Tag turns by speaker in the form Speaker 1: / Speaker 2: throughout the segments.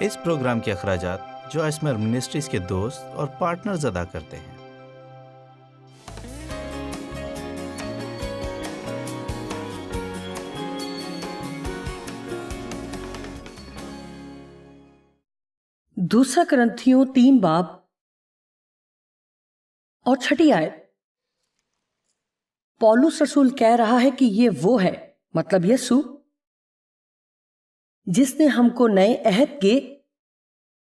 Speaker 1: اس programme کے اخراجات جو اسمر منسٹریز کے دوست اور پارٹنرز ادا کرتے ہیں۔
Speaker 2: دوسرا کرنتھیوں 3 باب اور 6 آیت۔ پولس رسول کہہ رہا ہے کہ یہ وہ ہے، مطلب یسوع، جس نے ہم کو نئے عہد کے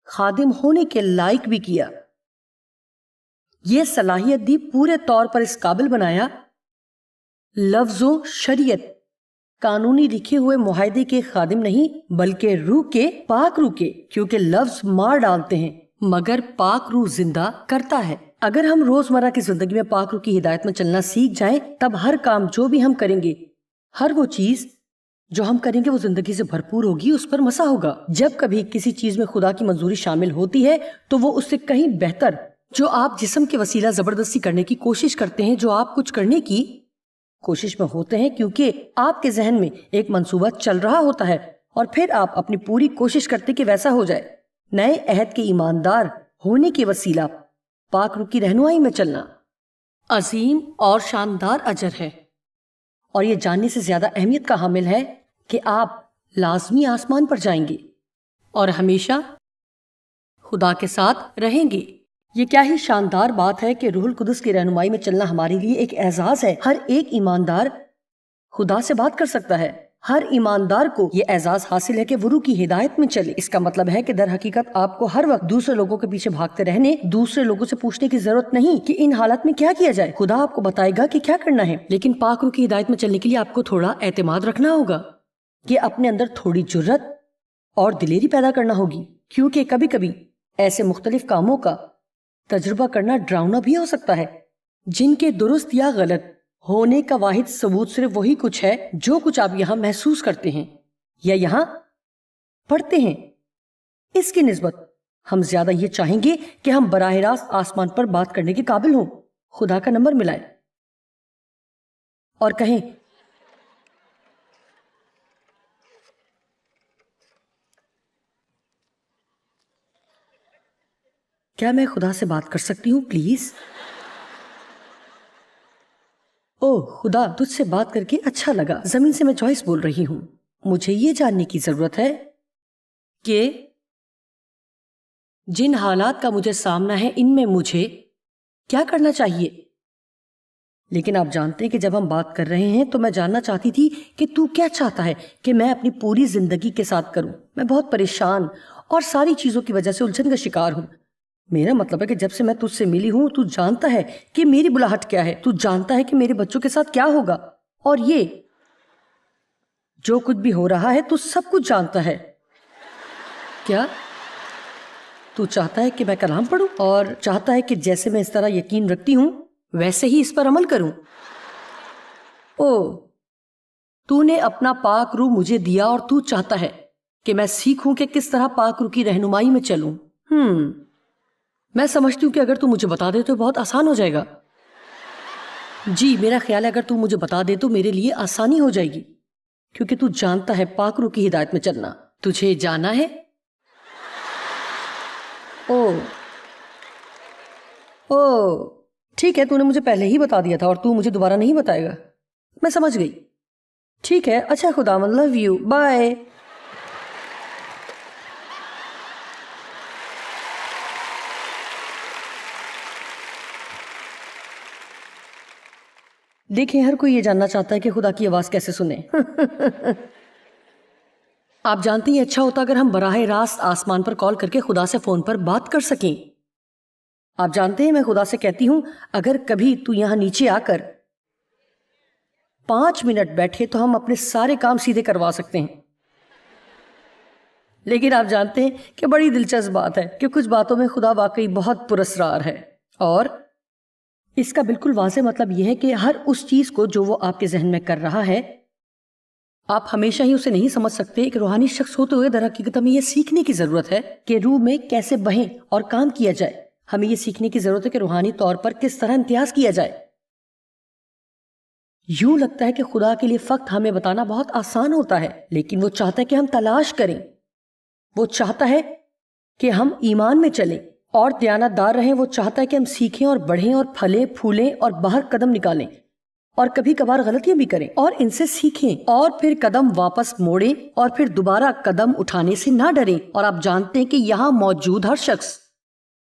Speaker 2: خادم ہونے کے لائق بھی کیا، یہ صلاحیت دی، پورے طور پر اس قابل بنایا، لفظ و شریعت قانونی لکھے ہوئے معاہدے کے خادم نہیں بلکہ روح کے، پاک روح کے، کیونکہ لفظ مار ڈالتے ہیں مگر پاک روح زندہ کرتا ہے۔ اگر ہم روزمرہ کی زندگی میں پاک روح کی ہدایت میں چلنا سیکھ جائیں، تب ہر کام جو بھی ہم کریں گے، ہر وہ چیز جو ہم کریں گے وہ زندگی سے بھرپور ہوگی، اس پر مسا ہوگا۔ جب کبھی کسی چیز میں خدا کی منظوری شامل ہوتی ہے تو وہ اس سے کہیں بہتر، جو آپ جسم کے وسیلہ زبردستی کرنے کی کوشش کرتے ہیں، جو آپ کچھ کرنے کی کوشش میں ہوتے ہیں کیونکہ آپ کے ذہن میں ایک منصوبہ چل رہا ہوتا ہے اور پھر آپ اپنی پوری کوشش کرتے کہ ویسا ہو جائے۔ نئے عہد کے ایماندار ہونے کے وسیلہ پاک روح کی رہنمائی میں چلنا عظیم اور شاندار اجر ہے، اور یہ جاننے سے زیادہ اہمیت کا حامل ہے کہ آپ لازمی آسمان پر جائیں گے اور ہمیشہ خدا کے ساتھ رہیں گے۔ یہ کیا ہی شاندار بات ہے کہ روح القدس کی رہنمائی میں چلنا ہمارے لیے ایک اعزاز ہے۔ ہر ایک ایماندار خدا سے بات کر سکتا ہے۔ ہر ایماندار کو یہ اعزاز حاصل ہے کہ وہ روح کی ہدایت میں چلے۔ اس کا مطلب ہے کہ در حقیقت آپ کو ہر وقت دوسرے لوگوں کے پیچھے بھاگتے رہنے، دوسرے لوگوں سے پوچھنے کی ضرورت نہیں کہ ان حالات میں کیا کیا جائے۔ خدا آپ کو بتائے گا کہ کیا کرنا ہے، لیکن پاک روح کی ہدایت میں چلنے کے لیے آپ کو تھوڑا اعتماد رکھنا ہوگا، کہ اپنے اندر تھوڑی جرت اور دلیری پیدا کرنا ہوگی، کیونکہ کبھی کبھی ایسے مختلف کاموں کا تجربہ کرنا ڈراؤنا بھی ہو سکتا ہے، جن کے درست یا غلط ہونے کا واحد ثبوت صرف وہی کچھ ہے جو کچھ آپ یہاں محسوس کرتے ہیں یا یہاں پڑھتے ہیں۔ اس کی نسبت ہم زیادہ یہ چاہیں گے کہ ہم براہ راست آسمان پر بات کرنے کے قابل ہوں، خدا کا نمبر ملائیں اور کہیں، کیا میں خدا سے بات کر سکتی ہوں پلیز؟ اوہ خدا، تجھ سے بات کر کے اچھا لگا۔ زمین سے میں جوائس بول رہی ہوں۔ مجھے یہ جاننے کی ضرورت ہے کہ جن حالات کا مجھے سامنا ہے ان میں مجھے کیا کرنا چاہیے۔ لیکن آپ جانتے ہیں کہ جب ہم بات کر رہے ہیں تو میں جاننا چاہتی تھی کہ تو کیا چاہتا ہے کہ میں اپنی پوری زندگی کے ساتھ کروں۔ میں بہت پریشان اور ساری چیزوں کی وجہ سے الجھن کا شکار ہوں۔ میرا مطلب ہے کہ جب سے میں تجھ سے ملی ہوں تو جانتا ہے کہ میری بلاہٹ کیا ہے، تو جانتا ہے کہ میرے بچوں کے ساتھ کیا ہوگا، اور یہ جو کچھ بھی ہو رہا ہے تو سب کچھ جانتا ہے۔ کیا تو چاہتا ہے کہ میں کلام پڑھوں اور چاہتا ہے کہ جیسے میں اس طرح یقین رکھتی ہوں ویسے ہی اس پر عمل کروں؟ تو نے اپنا پاک روح مجھے دیا اور تو چاہتا ہے کہ میں سیکھوں کہ کس طرح پاک روح کی رہنمائی میں چلوں۔ میں سمجھتی ہوں کہ اگر تو مجھے بتا دے تو بہت آسان ہو جائے گا۔ جی میرا خیال ہے اگر تو مجھے بتا دے تو میرے لیے آسانی ہو جائے گی، کیونکہ تو جانتا ہے پاک روح کی ہدایت میں چلنا۔ تجھے جانا ہے؟ ٹھیک ہے، تو نے مجھے پہلے ہی بتا دیا تھا اور تو مجھے دوبارہ نہیں بتائے گا۔ میں سمجھ گئی، ٹھیک ہے، اچھا خداوند، لو یو، بائے۔ دیکھیں، ہر کوئی یہ جاننا چاہتا ہے کہ خدا کی آواز کیسے سنیں۔ آپ جانتے ہیں اچھا ہوتا اگر ہم براہ راست آسمان پر کال کر کے خدا سے فون پر بات کر سکیں۔ آپ جانتے ہیں میں خدا سے کہتی ہوں اگر کبھی تو یہاں نیچے آ کر 5 منٹ بیٹھے تو ہم اپنے سارے کام سیدھے کروا سکتے ہیں۔ لیکن آپ جانتے ہیں کہ بڑی دلچسپ بات ہے کہ کچھ باتوں میں خدا واقعی بہت پراسرار ہے، اور اس کا بالکل واضح مطلب یہ ہے کہ ہر اس چیز کو جو وہ آپ کے ذہن میں کر رہا ہے آپ ہمیشہ ہی اسے نہیں سمجھ سکتے۔ ایک روحانی شخص ہوتے ہوئے در حقیقت ہمیں یہ سیکھنے کی ضرورت ہے کہ روح میں کیسے بہیں اور کام کیا جائے۔ ہمیں یہ سیکھنے کی ضرورت ہے کہ روحانی طور پر کس طرح امتیاز کیا جائے۔ یوں لگتا ہے کہ خدا کے لیے فقط ہمیں بتانا بہت آسان ہوتا ہے، لیکن وہ چاہتا ہے کہ ہم تلاش کریں۔ وہ چاہتا ہے کہ ہم ایمان میں چلیں اور دیانتدار رہیں. وہ چاہتا ہے کہ ہم سیکھیں اور بڑھیں اور پھلیں پھولیں اور باہر قدم نکالیں اور کبھی کبھار غلطیاں بھی کریں اور ان سے سیکھیں اور پھر قدم واپس موڑیں اور پھر دوبارہ قدم اٹھانے سے نہ ڈریں. اور آپ جانتے ہیں کہ یہاں موجود ہر شخص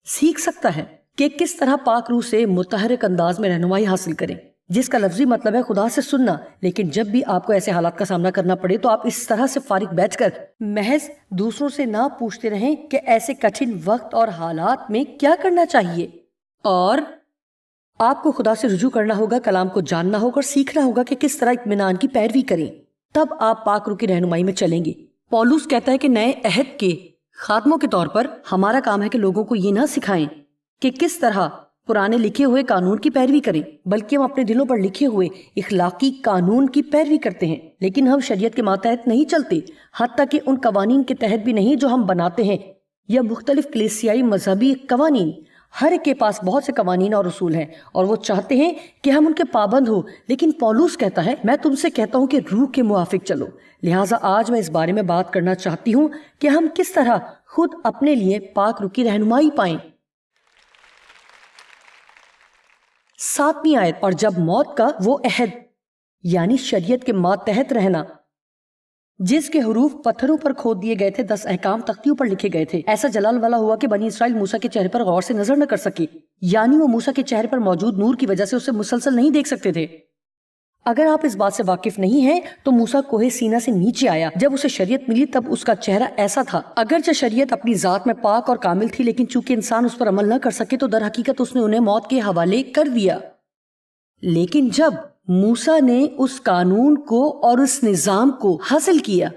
Speaker 2: سیکھ سکتا ہے کہ کس طرح پاک روح سے متحرک انداز میں رہنمائی حاصل کریں، جس کا لفظی مطلب ہے خدا سے سننا. لیکن جب بھی آپ کو ایسے حالات کا سامنا کرنا پڑے تو آپ اس طرح سے فارغ بیٹھ کر محض دوسروں سے نہ پوچھتے رہیں کہ ایسے کٹھن وقت اور حالات میں کیا کرنا چاہیے، اور آپ کو خدا سے رجوع کرنا ہوگا، کلام کو جاننا ہوگا اور سیکھنا ہوگا کہ کس طرح اطمینان کی پیروی کریں. تب آپ پاک روح کی رہنمائی میں چلیں گے. پولس کہتا ہے کہ نئے عہد کے خادموں کے طور پر ہمارا کام ہے کہ لوگوں کو یہ نہ سکھائیں کہ کس طرح پرانے لکھے ہوئے قانون کی پیروی کریں، بلکہ ہم اپنے دلوں پر لکھے ہوئے اخلاقی قانون کی پیروی کرتے ہیں. لیکن ہم شریعت کے ماتحت نہیں چلتے، حتیٰ کہ ان قوانین کے تحت بھی نہیں جو ہم بناتے ہیں یا مختلف کلیسیائی مذہبی قوانین. ہر ایک کے پاس بہت سے قوانین اور اصول ہیں اور وہ چاہتے ہیں کہ ہم ان کے پابند ہوں. لیکن پولس کہتا ہے میں تم سے کہتا ہوں کہ روح کے موافق چلو. لہٰذا آج میں اس بارے میں بات کرنا چاہتی ہوں کہ ہم کس طرح خود اپنے لیے پاک روح کی رہنمائی پائیں. 7ویں آیت، اور جب موت کا وہ عہد یعنی شریعت کے ماتحت رہنا جس کے حروف پتھروں پر کھود دیے گئے تھے 10 احکام تختیوں پر لکھے گئے تھے، ایسا جلال والا ہوا کہ بنی اسرائیل موسیٰ کے چہرے پر غور سے نظر نہ کر سکے، یعنی وہ موسیٰ کے چہرے پر موجود نور کی وجہ سے اسے مسلسل نہیں دیکھ سکتے تھے. اگر آپ اس بات سے واقف نہیں ہیں تو موسیٰ کوہ سینا سے نیچے آیا. جب اسے شریعت ملی تب اس کا چہرہ ایسا تھا. اگرچہ شریعت اپنی ذات میں پاک اور کامل تھی، لیکن چونکہ انسان اس پر عمل نہ کر سکے تو در حقیقت اس نے انہیں موت کے حوالے کر دیا. لیکن جب موسیٰ نے اس قانون کو اور اس نظام کو حاصل کیا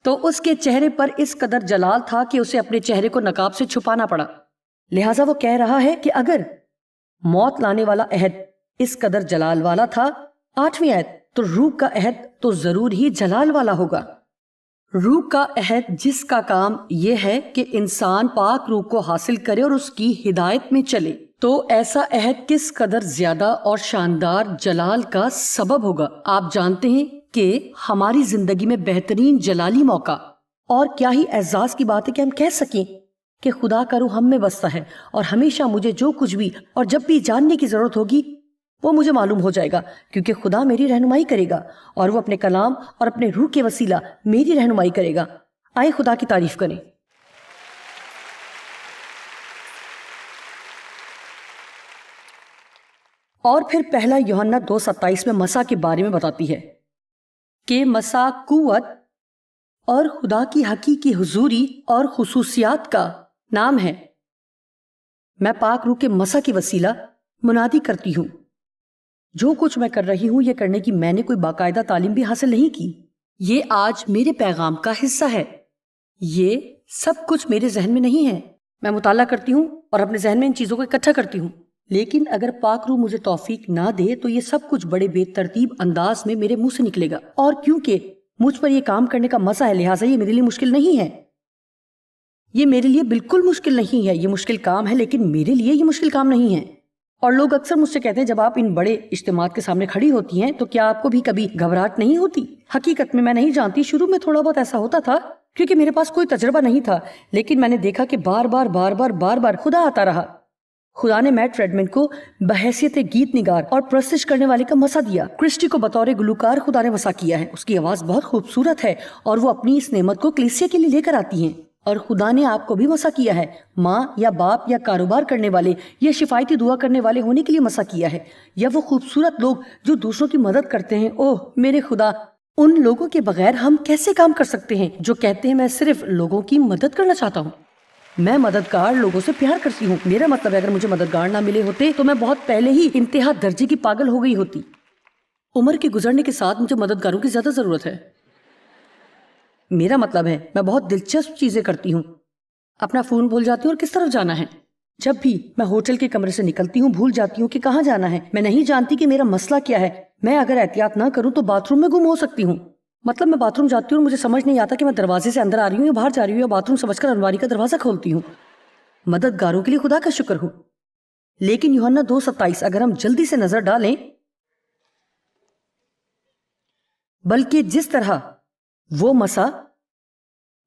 Speaker 2: تو اس کے چہرے پر اس قدر جلال تھا کہ اسے اپنے چہرے کو نقاب سے چھپانا پڑا. لہٰذا وہ کہہ رہا ہے کہ اگر موت لانے والا عہد اس قدر جلال والا تھا، 8ویں آیت، تو روح کا عہد تو ضرور ہی جلال والا ہوگا. روح کا عہد جس کا کام یہ ہے کہ انسان پاک روح کو حاصل کرے اور اس کی ہدایت میں چلے، تو ایسا عہد کس قدر زیادہ اور شاندار جلال کا سبب ہوگا. آپ جانتے ہیں کہ ہماری زندگی میں بہترین جلالی موقع اور کیا ہی اعزاز کی بات ہے کہ ہم کہہ سکیں کہ خدا کا روح ہم میں بستا ہے اور ہمیشہ مجھے جو کچھ بھی اور جب بھی جاننے کی ضرورت ہوگی وہ مجھے معلوم ہو جائے گا، کیونکہ خدا میری رہنمائی کرے گا اور وہ اپنے کلام اور اپنے روح کے وسیلہ میری رہنمائی کرے گا. آئے خدا کی تعریف کریں. اور پھر پہلا یوحنا 2:27 میں مسیح کے بارے میں بتاتی ہے کہ مسیح قوت اور خدا کی حقیقی حضوری اور خصوصیات کا نام ہے. میں پاک روح کے مسیح کے وسیلہ منادی کرتی ہوں. جو کچھ میں کر رہی ہوں یہ کرنے کی میں نے کوئی باقاعدہ تعلیم بھی حاصل نہیں کی. یہ آج میرے پیغام کا حصہ ہے. یہ سب کچھ میرے ذہن میں نہیں ہے. میں مطالعہ کرتی ہوں اور اپنے ذہن میں ان چیزوں کو اکٹھا کرتی ہوں، لیکن اگر پاک روح مجھے توفیق نہ دے تو یہ سب کچھ بڑے بے ترتیب انداز میں میرے منہ سے نکلے گا. اور کیونکہ مجھ پر یہ کام کرنے کا مزہ ہے، لہٰذا یہ میرے لیے مشکل نہیں ہے. یہ میرے لیے بالکل مشکل نہیں ہے. یہ مشکل کام ہے لیکن میرے لیے یہ مشکل کام نہیں ہے. اور لوگ اکثر مجھ سے کہتے ہیں جب آپ ان بڑے اجتماعات کے سامنے کھڑی ہوتی ہیں تو کیا آپ کو بھی کبھی گھبراہٹ نہیں ہوتی؟ حقیقت میں نہیں جانتی. شروع میں تھوڑا بہت ایسا ہوتا تھا کیونکہ میرے پاس کوئی تجربہ نہیں تھا، لیکن میں نے دیکھا کہ بار بار خدا آتا رہا. خدا نے میٹ فریڈمن کو بحیثیت گیت نگار اور پرستش کرنے والے کا مسا دیا. کرسٹی کو بطور گلوکار خدا نے مسا کیا ہے. اس کی آواز بہت خوبصورت ہے اور وہ اپنی اس نعمت کو کلیسیا کے لیے لے کر آتی ہیں. اور خدا نے آپ کو بھی مسا کیا ہے. ماں یا باپ یا کاروبار کرنے والے یا شفایتی دعا کرنے والے ہونے کے لیے مسا کیا ہے، یا وہ خوبصورت لوگ جو دوسروں کی مدد کرتے ہیں. اوہ میرے خدا، ان لوگوں کے بغیر ہم کیسے کام کر سکتے ہیں جو کہتے ہیں میں صرف لوگوں کی مدد کرنا چاہتا ہوں. میں مددگار لوگوں سے پیار کرتی ہوں. میرا مطلب ہے اگر مجھے مددگار نہ ملے ہوتے تو میں بہت پہلے ہی انتہا درجے کی پاگل ہو گئی ہوتی. عمر کے گزرنے کے ساتھ مجھے مددگاروں کی زیادہ ضرورت ہے. میرا مطلب ہے میں بہت دلچسپ چیزیں کرتی ہوں. اپنا فون بھول جاتی ہوں اور کس طرف جانا ہے. جب بھی میں ہوٹل کے کمرے سے نکلتی ہوں بھول جاتی ہوں کہ کہاں جانا ہے. میں نہیں جانتی کہ میرا مسئلہ کیا ہے. میں اگر احتیاط نہ کروں تو باتھ روم میں گم ہو سکتی ہوں. مطلب میں باتھ روم جاتی ہوں اور مجھے سمجھ نہیں آتا کہ میں دروازے سے اندر آ رہی ہوں یا باہر جا رہی ہوں، یا باتھ روم سمجھ کر الماری کا دروازہ کھولتی ہوں. مددگاروں کے لیے خدا کا شکر ہو. لیکن یوحنا 2:27 اگر ہم جلدی سے نظر ڈالیں، بلکہ جس طرح وہ مسا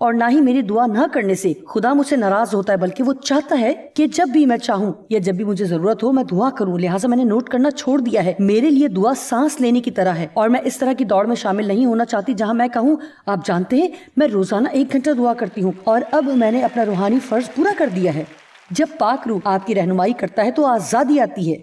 Speaker 2: اور نہ ہی میری دعا نہ کرنے سے خدا مجھ سے ناراض ہوتا ہے، بلکہ وہ چاہتا ہے کہ جب بھی میں چاہوں یا جب بھی مجھے ضرورت ہو میں دعا کروں۔ لہٰذا میں نے نوٹ کرنا چھوڑ دیا ہے۔ میرے لیے دعا سانس لینے کی طرح ہے، اور میں اس طرح کی دوڑ میں شامل نہیں ہونا چاہتی جہاں میں کہوں آپ جانتے ہیں میں روزانہ 1 گھنٹہ دعا کرتی ہوں، اور اب میں نے اپنا روحانی فرض پورا کر دیا ہے۔ جب پاک روح آپ کی رہنمائی کرتا ہے تو آزادی آتی ہے۔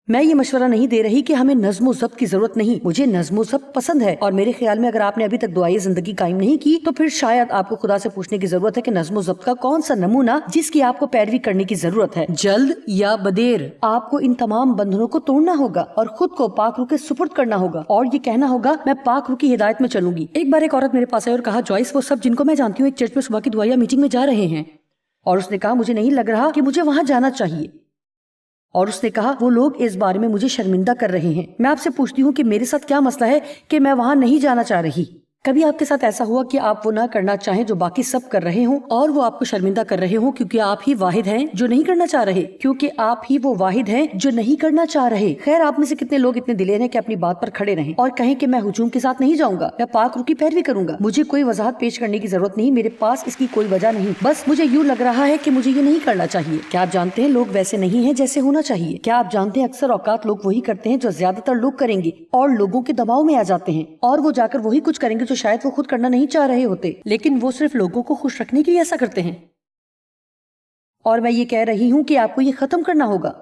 Speaker 2: میں یہ مشورہ نہیں دے رہی کہ ہمیں نظم و ضبط کی ضرورت نہیں، مجھے نظم و ضبط پسند ہے، اور میرے خیال میں اگر آپ نے ابھی تک دعائی زندگی قائم نہیں کی تو پھر شاید آپ کو خدا سے پوچھنے کی ضرورت ہے کہ نظم و ضبط کا کون سا نمونہ جس کی آپ کو پیروی کرنے کی ضرورت ہے۔ جلد یا بدیر آپ کو ان تمام بندھنوں کو توڑنا ہوگا اور خود کو پاک روح کے سپرد کرنا ہوگا، اور یہ کہنا ہوگا میں پاک روح کی ہدایت میں چلوں گی۔ ایک بار ایک عورت میرے پاس آئی اور کہا جوائس وہ سب جن کو میں جانتی ہوں ایک چرچ میں صبح کی دعائیا میٹنگ میں جا رہے ہیں، اور اس نے کہا مجھے نہیں لگ رہا کہ مجھے وہاں جانا چاہیے، اور اس نے کہا وہ لوگ اس بارے میں مجھے شرمندہ کر رہے ہیں۔ میں آپ سے پوچھتی ہوں کہ میرے ساتھ کیا مسئلہ ہے کہ میں وہاں نہیں جانا چاہ رہی؟ کبھی آپ کے ساتھ ایسا ہوا کہ آپ وہ نہ کرنا چاہیں جو باقی سب کر رہے ہوں، اور وہ آپ کو شرمندہ کر رہے ہوں کیونکہ آپ ہی واحد ہیں جو نہیں کرنا چاہ رہے، کیونکہ آپ ہی وہ واحد ہیں جو نہیں کرنا چاہ رہے؟ خیر، آپ میں سے کتنے لوگ اتنے دلیر ہیں کہ اپنی بات پر کھڑے رہیں اور کہیں کہ میں ہجوم کے ساتھ نہیں جاؤں گا، میں پاک روح کی پیروی کروں گا، مجھے کوئی وضاحت پیش کرنے کی ضرورت نہیں، میرے پاس اس کی کوئی وجہ نہیں، بس مجھے یوں لگ رہا ہے کہ مجھے یہ نہیں کرنا چاہیے۔ کیا آپ جانتے ہیں لوگ ویسے نہیں ہیں جیسے ہونا چاہیے؟ کیا آپ جانتے ہیں اکثر اوقات لوگ وہی کرتے ہیں جو زیادہ تر لوگ کریں گے، اور لوگوں کے دباؤ میں آ جاتے ہیں، اور وہ جا کر وہی کچھ کریں گے جو شاید وہ خود کرنا نہیں چاہ رہے ہوتے، لیکن وہ صرف لوگوں کو خوش رکھنے کے لیے ایسا کرتے ہیں۔ اور میں یہ کہہ رہی ہوں کہ آپ کو یہ ختم کرنا ہوگا۔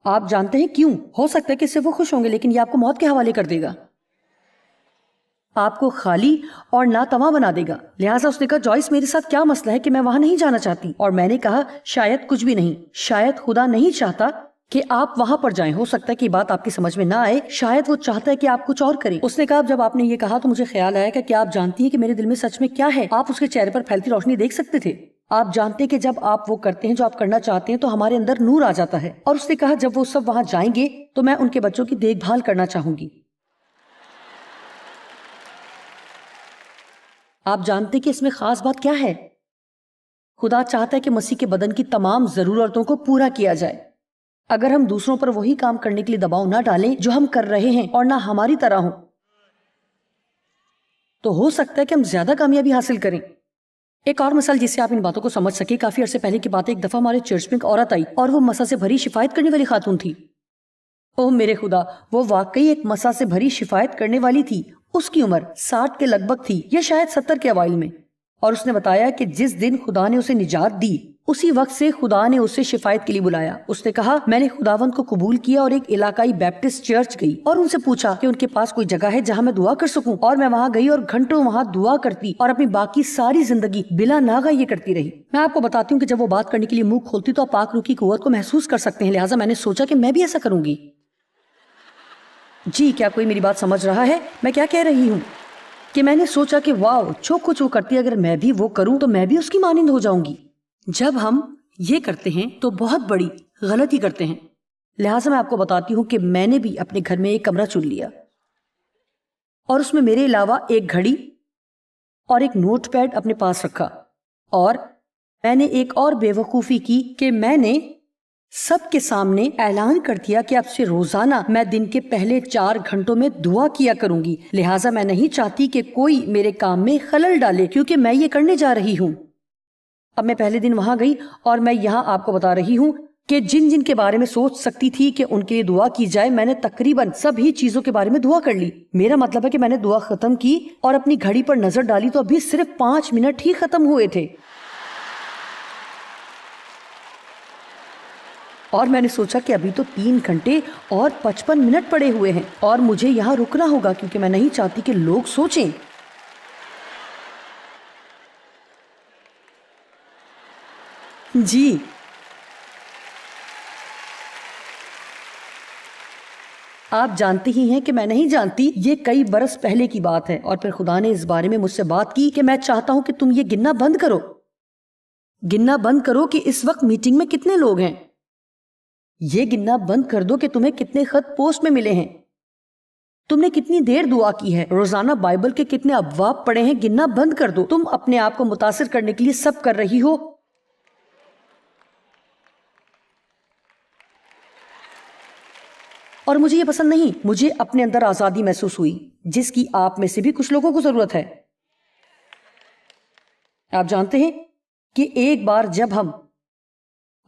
Speaker 2: آپ جانتے ہیں کیوں؟ ہو سکتا ہے کہ اس سے وہ خوش ہوں گے، لیکن یہ آپ کو موت کے حوالے کر دے گا، آپ کو خالی اور ناتواں بنا دے گا۔ لہٰذا اس نے کہا جوائس میرے ساتھ کیا مسئلہ ہے کہ میں وہاں نہیں جانا چاہتی؟ اور میں نے کہا شاید کچھ بھی نہیں، شاید خدا نہیں چاہتا کہ آپ وہاں پر جائیں، ہو سکتا ہے کہ یہ بات آپ کی سمجھ میں نہ آئے، شاید وہ چاہتا ہے کہ آپ کچھ اور کریں۔ اس نے کہا جب آپ نے یہ کہا تو مجھے خیال آیا کہ کیا آپ جانتی ہیں کہ میرے دل میں سچ میں کیا ہے؟ آپ اس کے چہرے پر پھیلتی روشنی دیکھ سکتے تھے۔ آپ جانتے ہیں کہ جب آپ وہ کرتے ہیں جو آپ کرنا چاہتے ہیں تو ہمارے اندر نور آ جاتا ہے۔ اور اس نے کہا جب وہ سب وہاں جائیں گے تو میں ان کے بچوں کی دیکھ بھال کرنا چاہوں گی۔ آپ جانتے کہ اس میں خاص بات کیا ہے؟ خدا چاہتا ہے کہ مسیح کے بدن کی تمام ضرورتوں کو پورا کیا جائے۔ اگر ہم دوسروں پر وہی کام کرنے کے لیے دباؤ نہ ڈالیں جو ہم کر رہے ہیں اور نہ ہماری طرح ہوں تو ہو سکتا ہے کہ ہم زیادہ کامیابی حاصل کریں۔ ایک اور مثال جس سے آپ ان باتوں کو سمجھ سکے، کافی عرصے پہلے کی بات ہے، ایک دفعہ ہمارے چرچ میں ایک عورت آئی اور وہ مسا سے بھری شفایت کرنے والی خاتون تھی۔ اوہ میرے خدا، وہ واقعی ایک مسا سے بھری شفایت کرنے والی تھی۔ اس کی عمر 60 کے لگ بھگ تھی یا شاید 70 کے اوائل میں، اور اس نے بتایا کہ جس دن خدا نے اسے نجات دی اسی وقت سے خدا نے اسے شفایت کے لیے بلایا۔ اس نے کہا میں نے خداوند کو قبول کیا اور ایک علاقائی بیپٹسٹ چرچ گئی اور ان سے پوچھا کہ ان کے پاس کوئی جگہ ہے جہاں میں دعا کر سکوں، اور میں وہاں گئی اور گھنٹوں وہاں دعا کرتی اور اپنی باقی ساری زندگی بلا ناغہ یہ کرتی رہی۔ میں آپ کو بتاتی ہوں کہ جب وہ بات کرنے کے لیے منہ کھولتی تو آپ پاک روح کی قوت کو محسوس کر سکتے ہیں، لہٰذا میں نے سوچا کہ میں بھی ایسا کروں گی۔ جی کیا کوئی میری بات سمجھ رہا ہے؟ میں کیا کہہ رہی ہوں کہ میں نے سوچا کہ واو، جو کچھ وہ کرتی ہے اگر میں بھی وہ کروں تو میں بھی اس کی مانند ہو جاؤں گی۔ جب ہم یہ کرتے ہیں تو بہت بڑی غلطی کرتے ہیں۔ لہٰذا میں آپ کو بتاتی ہوں کہ میں نے بھی اپنے گھر میں ایک کمرہ چن لیا اور اس میں میرے علاوہ ایک گھڑی اور ایک نوٹ پیڈ اپنے پاس رکھا، اور میں نے ایک اور بے وقوفی کی کہ میں نے سب کے سامنے اعلان کر دیا کہ اب سے روزانہ میں دن کے پہلے 4 گھنٹوں میں دعا کیا کروں گی۔ لہٰذا میں نہیں چاہتی کہ کوئی میرے کام میں خلل ڈالے کیونکہ میں یہ کرنے جا رہی ہوں۔ اب میں پہلے دن وہاں گئی اور میں یہاں آپ کو بتا رہی ہوں کہ جن جن کے بارے میں سوچ سکتی تھی کہ ان کے لیے دعا کی جائے، میں نے تقریباً سبھی چیزوں کے بارے میں دعا کر لی۔ میرا مطلب ہے کہ میں نے دعا ختم کی اور اپنی گھڑی پر نظر ڈالی تو ابھی صرف 5 منٹ ہی ختم ہوئے تھے، اور میں نے سوچا کہ ابھی تو 3 گھنٹے اور 55 منٹ پڑے ہوئے ہیں اور مجھے یہاں رکنا ہوگا کیونکہ میں نہیں چاہتی کہ لوگ سوچیں۔ جی آپ جانتے ہی ہیں کہ میں نہیں جانتی، یہ کئی برس پہلے کی بات ہے، اور پھر خدا نے اس بارے میں مجھ سے بات کی کہ میں چاہتا ہوں کہ تم یہ گننا بند کرو کہ اس وقت میٹنگ میں کتنے لوگ ہیں۔ یہ گننا بند کر دو کہ تمہیں کتنے خط پوسٹ میں ملے ہیں، تم نے کتنی دیر دعا کی ہے، روزانہ بائبل کے کتنے ابواب پڑھے ہیں۔ گننا بند کر دو۔ تم اپنے آپ کو متاثر کرنے کے لیے سب کر رہی ہو۔ اور مجھے یہ پسند نہیں۔ مجھے اپنے اندر آزادی محسوس ہوئی جس کی آپ میں سے بھی کچھ لوگوں کو ضرورت ہے۔ آپ جانتے ہیں کہ ایک بار جب ہم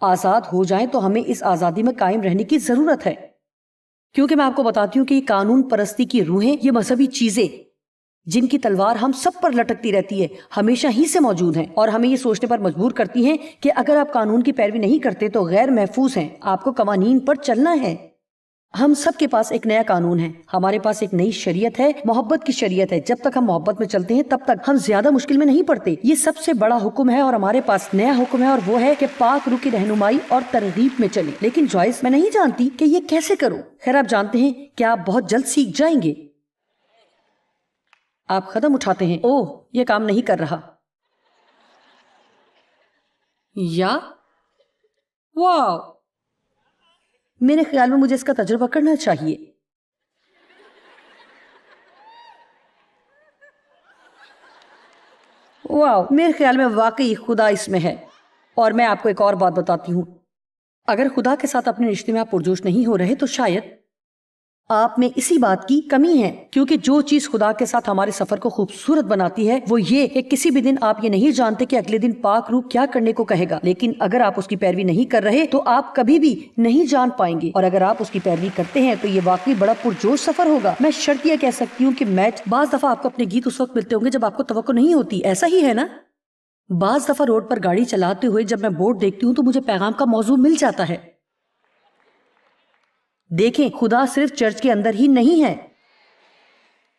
Speaker 2: آزاد ہو جائیں تو ہمیں اس آزادی میں قائم رہنے کی ضرورت ہے، کیونکہ میں آپ کو بتاتی ہوں کہ یہ قانون پرستی کی روحیں، یہ مذہبی چیزیں جن کی تلوار ہم سب پر لٹکتی رہتی ہے، ہمیشہ ہی سے موجود ہیں اور ہمیں یہ سوچنے پر مجبور کرتی ہیں کہ اگر آپ قانون کی پیروی نہیں کرتے تو غیر محفوظ ہیں، آپ کو قوانین پر چلنا ہے۔ ہم سب کے پاس ایک نیا قانون ہے، ہمارے پاس ایک نئی شریعت ہے، محبت کی شریعت ہے۔ جب تک ہم محبت میں چلتے ہیں تب تک ہم زیادہ مشکل میں نہیں پڑتے۔ یہ سب سے بڑا حکم ہے اور ہمارے پاس نیا حکم ہے، اور وہ ہے کہ پاک روح کی رہنمائی اور ترغیب میں چلیں۔ لیکن جوائس، میں نہیں جانتی کہ یہ کیسے کروں۔ خیر، آپ جانتے ہیں کہ آپ بہت جلد سیکھ جائیں گے۔ آپ قدم اٹھاتے ہیں، اوہ یہ کام نہیں کر رہا، یا واو، میرے خیال میں مجھے اس کا تجربہ کرنا چاہیے۔ واو، میرے خیال میں واقعی خدا اس میں ہے۔ اور میں آپ کو ایک اور بات بتاتی ہوں، اگر خدا کے ساتھ اپنے رشتے میں آپ پرجوش نہیں ہو رہے تو شاید آپ میں اسی بات کی کمی ہے، کیونکہ جو چیز خدا کے ساتھ ہمارے سفر کو خوبصورت بناتی ہے وہ یہ کہ کسی بھی دن آپ یہ نہیں جانتے کہ اگلے دن پاک روح کیا کرنے کو کہے گا، لیکن اگر آپ اس کی پیروی نہیں کر رہے تو آپ کبھی بھی نہیں جان پائیں گے، اور اگر آپ اس کی پیروی کرتے ہیں تو یہ واقعی بڑا پرجوش سفر ہوگا۔ میں شرط یہ کہہ سکتی ہوں کہ میٹ، بعض دفعہ آپ کو اپنے گیت اس وقت ملتے ہوں گے جب آپ کو توقع نہیں ہوتی، ایسا ہی ہے نا؟ بعض دفعہ روڈ پر گاڑی چلاتے ہوئے جب میں بورڈ دیکھتی ہوں تو مجھے پیغام کا موضوع مل جاتا ہے۔ دیکھیں، خدا صرف چرچ کے اندر ہی نہیں ہے،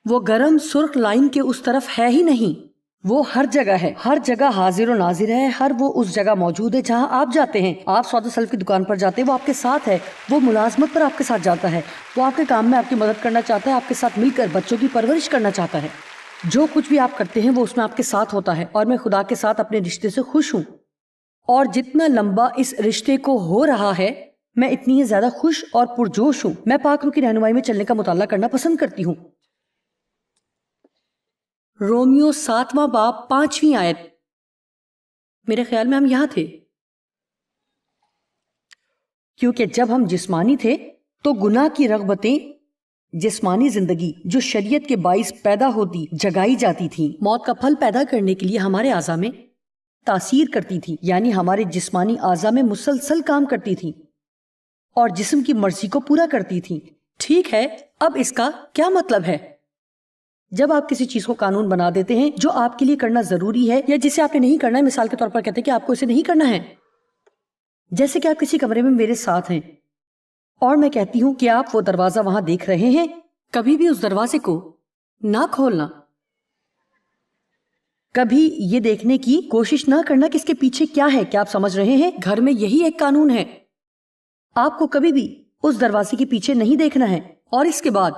Speaker 2: وہ گرم سرخ لائن کے اس طرف ہے ہی نہیں، وہ ہر جگہ ہے، ہر جگہ حاضر و ناظر ہے، ہر وہ اس جگہ موجود ہے جہاں آپ جاتے ہیں۔ آپ سودا سلف کی دکان پر جاتے ہیں، وہ آپ کے ساتھ ہے، وہ ملازمت پر آپ کے ساتھ جاتا ہے، وہ آپ کے کام میں آپ کی مدد کرنا چاہتا ہے، آپ کے ساتھ مل کر بچوں کی پرورش کرنا چاہتا ہے۔ جو کچھ بھی آپ کرتے ہیں وہ اس میں آپ کے ساتھ ہوتا ہے، اور میں خدا کے ساتھ اپنے رشتے سے خوش ہوں، اور جتنا لمبا اس رشتے کو ہو رہا ہے میں اتنی ہی زیادہ خوش اور پرجوش ہوں۔ میں پاک روح کی رہنمائی میں چلنے کا مطالعہ کرنا پسند کرتی ہوں۔ رومیو 7واں باب 5ویں آیت، میرے خیال میں ہم یہاں تھے۔ کیونکہ جب ہم جسمانی تھے تو گناہ کی رغبتیں، جسمانی زندگی جو شریعت کے باعث پیدا ہوتی، جگائی جاتی تھی، موت کا پھل پیدا کرنے کے لیے ہمارے اعضاء میں تاثیر کرتی تھی، یعنی ہمارے جسمانی اعضاء میں مسلسل کام کرتی تھی اور جسم کی مرضی کو پورا کرتی تھی۔ ٹھیک ہے، اب اس کا کیا مطلب ہے؟ جب آپ کسی چیز کو قانون بنا دیتے ہیں جو آپ کے لیے کرنا ضروری ہے یا جسے آپ نے نہیں کرنا ہے، مثال کے طور پر کہتے ہیں کہ آپ کو اسے نہیں کرنا ہے، جیسے کہ آپ کسی کمرے میں میرے ساتھ ہیں اور میں کہتی ہوں کہ آپ وہ دروازہ وہاں دیکھ رہے ہیں، کبھی بھی اس دروازے کو نہ کھولنا، کبھی یہ دیکھنے کی کوشش نہ کرنا کہ اس کے پیچھے کیا ہے۔ کیا آپ سمجھ رہے ہیں؟ گھر میں یہی ایک قانون ہے، آپ کو کبھی بھی اس دروازے کے پیچھے نہیں دیکھنا ہے۔ اور اس کے بعد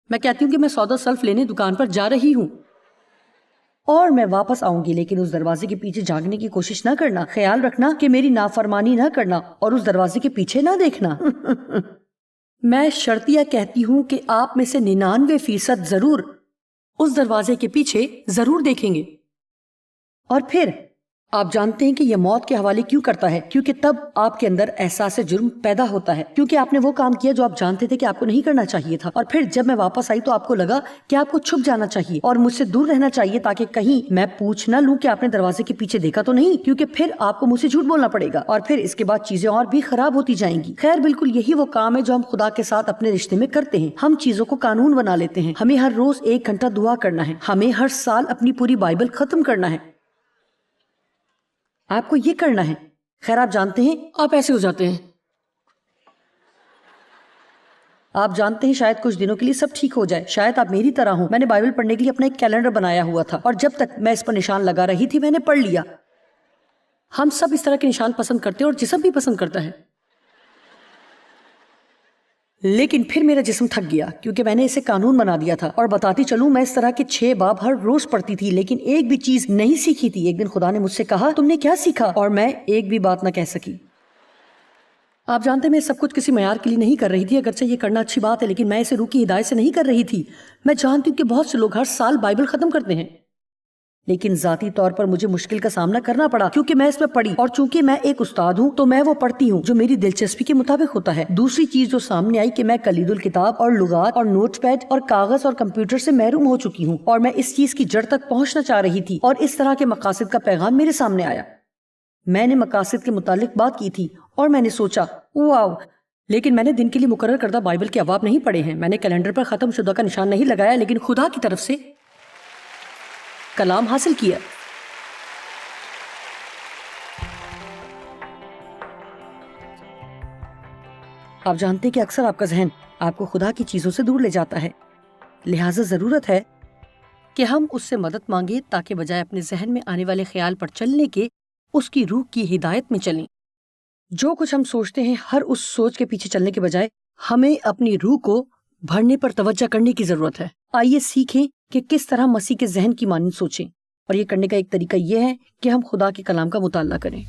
Speaker 2: میں کہتی ہوں کہ میں سودا سلف لینے دکان پر جا رہی ہوں اور میں واپس آؤں گی، لیکن اس دروازے کے پیچھے جھانکنے کی کوشش نہ کرنا، خیال رکھنا کہ میری نافرمانی نہ کرنا اور اس دروازے کے پیچھے نہ دیکھنا۔ میں شرطیہ کہتی ہوں کہ آپ میں سے 99% ضرور اس دروازے کے پیچھے ضرور دیکھیں گے۔ اور پھر آپ جانتے ہیں کہ یہ موت کے حوالے کیوں کرتا ہے؟ کیونکہ تب آپ کے اندر احساس جرم پیدا ہوتا ہے، کیونکہ آپ نے وہ کام کیا جو آپ جانتے تھے کہ آپ کو نہیں کرنا چاہیے تھا۔ اور پھر جب میں واپس آئی تو آپ کو لگا کہ آپ کو چھپ جانا چاہیے اور مجھ سے دور رہنا چاہیے تاکہ کہیں میں پوچھ نہ لوں کہ آپ نے دروازے کے پیچھے دیکھا تو نہیں، کیونکہ پھر آپ کو مجھ سے جھوٹ بولنا پڑے گا اور پھر اس کے بعد چیزیں اور بھی خراب ہوتی جائیں گی۔ خیر، بالکل یہی وہ کام ہے جو ہم خدا کے ساتھ اپنے رشتے میں کرتے ہیں۔ ہم چیزوں کو قانون بنا لیتے ہیں۔ ہمیں ہر روز 1 گھنٹہ دعا کرنا ہے، ہمیں ہر سال اپنی پوری بائبل ختم کرنا ہے، آپ کو یہ کرنا ہے۔ خیر، آپ جانتے ہیں آپ ایسے ہو جاتے ہیں، آپ جانتے ہیں شاید کچھ دنوں کے لیے سب ٹھیک ہو جائے، شاید آپ میری طرح ہوں۔ میں نے بائبل پڑھنے کے لیے اپنا ایک کیلنڈر بنایا ہوا تھا اور جب تک میں اس پر نشان لگا رہی تھی میں نے پڑھ لیا۔ ہم سب اس طرح کے نشان پسند کرتے ہیں اور جسم بھی پسند کرتا ہے، لیکن پھر میرا جسم تھک گیا کیونکہ میں نے اسے قانون بنا دیا تھا۔ اور بتاتی چلوں، میں اس طرح کے 6 باب ہر روز پڑھتی تھی لیکن ایک بھی چیز نہیں سیکھی تھی۔ ایک دن خدا نے مجھ سے کہا، تم نے کیا سیکھا؟ اور میں ایک بھی بات نہ کہہ سکی۔ آپ جانتے ہیں میں سب کچھ کسی معیار کے لیے نہیں کر رہی تھی، اگرچہ یہ کرنا اچھی بات ہے، لیکن میں اسے روح کی ہدایت سے نہیں کر رہی تھی۔ میں جانتی ہوں کہ بہت سے لوگ ہر سال بائبل ختم کرتے ہیں لیکن ذاتی طور پر مجھے مشکل کا سامنا کرنا پڑا کیونکہ میں اس میں پڑھی، اور چونکہ میں ایک استاد ہوں تو میں وہ پڑھتی ہوں جو میری دلچسپی کے مطابق ہوتا ہے۔ دوسری چیز جو سامنے آئی کہ میں کلید الکتاب اور لغات اور نوٹ پیڈ اور کاغذ اور کمپیوٹر سے محروم ہو چکی ہوں، اور میں اس چیز کی جڑ تک پہنچنا چاہ رہی تھی، اور اس طرح کے مقاصد کا پیغام میرے سامنے آیا۔ میں نے مقاصد کے متعلق بات کی تھی اور میں نے سوچا واو، لیکن میں نے دن کے لیے مقرر کردہ بائبل کے ابواب نہیں پڑھے ہیں، میں نے کیلنڈر پر ختم شدہ کا نشان نہیں لگایا، لیکن خدا کی طرف سے کلام حاصل کیا۔ آپ جانتے کہ اکثر آپ کا ذہن آپ کو خدا کی چیزوں سے دور لے جاتا ہے، لہٰذا ضرورت ہے کہ ہم اس سے مدد مانگیں تاکہ بجائے اپنے ذہن میں آنے والے خیال پر چلنے کے اس کی روح کی ہدایت میں چلیں۔ جو کچھ ہم سوچتے ہیں ہر اس سوچ کے پیچھے چلنے کے بجائے ہمیں اپنی روح کو بھرنے پر توجہ کرنے کی ضرورت ہے۔ آئیے سیکھیں کہ کس طرح مسیح کے ذہن کی مانند سوچیں، اور یہ کرنے کا ایک طریقہ یہ ہے کہ ہم خدا کے کلام کا مطالعہ کریں۔